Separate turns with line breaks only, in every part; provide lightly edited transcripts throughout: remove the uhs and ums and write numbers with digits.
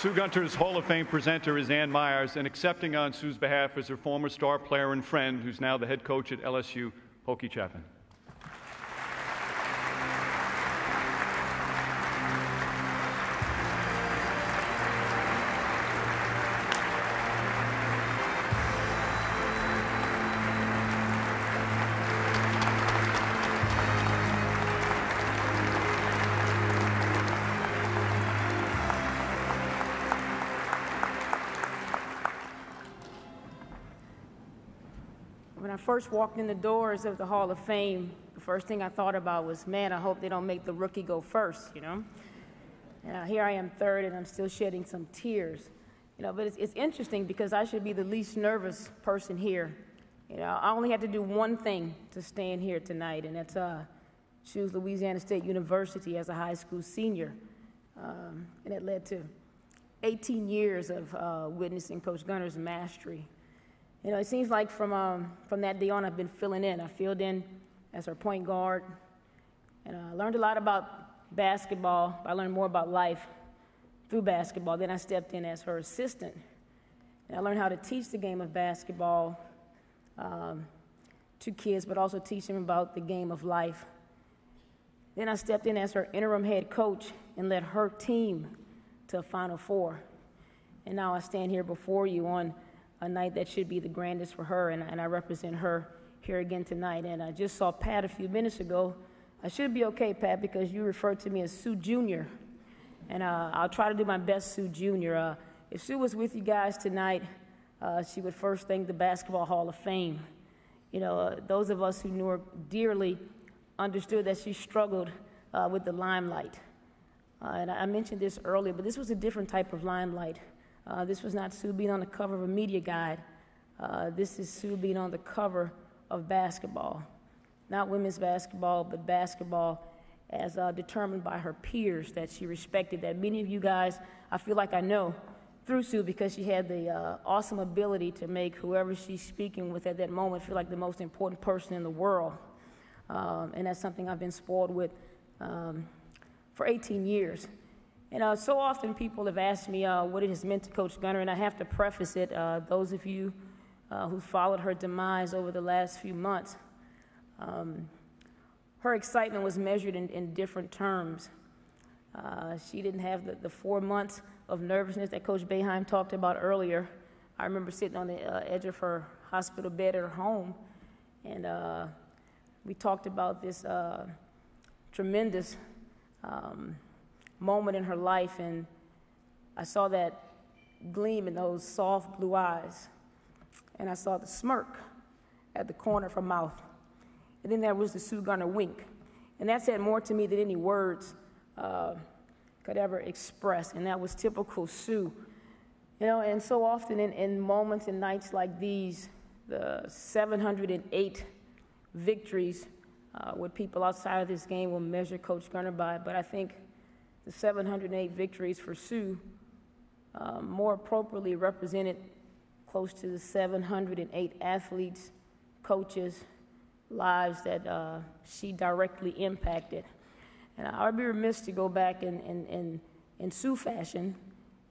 Sue Gunter's Hall of Fame presenter is Ann Myers, and accepting on Sue's behalf is her former star player and friend, who's now the head coach at LSU, Hokie Chapman.
When I first walked in the doors of the Hall of Fame, the first thing I thought about was, man, I hope they don't make the rookie go first, you know? And here I am third, and I'm still shedding some tears. You know, but it's interesting because I should be the least nervous person here. You know, I only had to do one thing to stand here tonight, and that's choose Louisiana State University as a high school senior. And it led to 18 years of witnessing Coach Gunter's mastery. You know, it seems like from that day on, I've been filling in. I filled in as her point guard, and I learned a lot about basketball. I learned more about life through basketball. Then I stepped in as her assistant, and I learned how to teach the game of basketball to kids, but also teach them about the game of life. Then I stepped in as her interim head coach and led her team to a Final Four. And now I stand here before you on a night that should be the grandest for her, and I represent her here again tonight. And I just saw Pat a few minutes ago. I should be okay, Pat, because you referred to me as Sue Jr., and I'll try to do my best, Sue Jr. If Sue was with you guys tonight, she would first thank the Basketball Hall of Fame. You know, those of us who knew her dearly understood that she struggled with the limelight. And I mentioned this earlier, but this was a different type of limelight. This was not Sue being on the cover of a media guide. This is Sue being on the cover of basketball. Not women's basketball, but basketball as determined by her peers that she respected, that many of you guys, I feel like I know through Sue, because she had the awesome ability to make whoever she's speaking with at that moment feel like the most important person in the world. And that's something I've been spoiled with for 18 years. And so often people have asked me what it has meant to Coach Gunter, and I have to preface it, those of you who followed her demise over the last few months, her excitement was measured in different terms. She didn't have the 4 months of nervousness that Coach Boeheim talked about earlier. I remember sitting on the edge of her hospital bed at her home, and we talked about this tremendous moment in her life, and I saw that gleam in those soft blue eyes, and I saw the smirk at the corner of her mouth, and then there was the Sue Gunter wink, and that said more to me than any words could ever express, and that was typical Sue. You know, and so often in moments and nights like these, the 708 victories, what people outside of this game will measure Coach Gunter by, but I think the 708 victories for Sue more appropriately represented close to the 708 athletes, coaches, lives that she directly impacted. And I would be remiss to go back in Sue fashion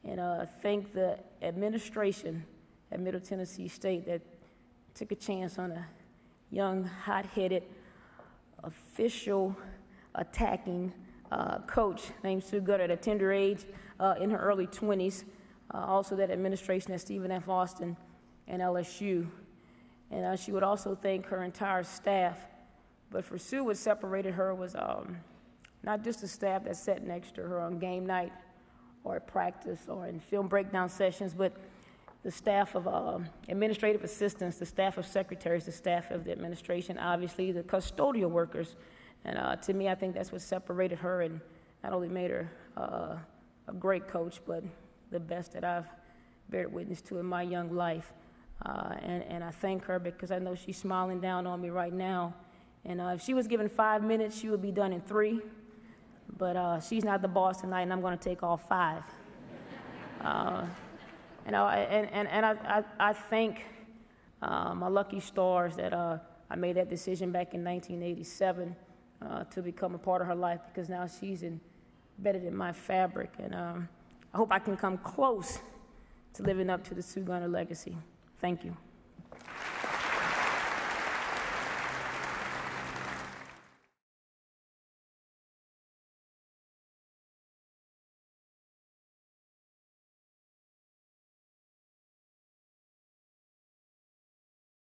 and thank the administration at Middle Tennessee State that took a chance on a young, hot-headed, official, attacking coach named Sue Gunter at a tender age in her early 20s. Also that administration at Stephen F. Austin and LSU. And she would also thank her entire staff. But for Sue, what separated her was not just the staff that sat next to her on game night or at practice or in film breakdown sessions, but the staff of administrative assistants, the staff of secretaries, the staff of the administration, obviously the custodial workers. And to me, I think that's what separated her and not only made her a great coach, but the best that I've bared witness to in my young life. And I thank her because I know she's smiling down on me right now. And if she was given 5 minutes, she would be done in 3. But she's not the boss tonight, and I'm going to take all 5. You know, and I thank my lucky stars that I made that decision back in 1987 to become a part of her life, because now she's embedded in my fabric. And I hope I can come close to living up to the Sue Gunter legacy. Thank you.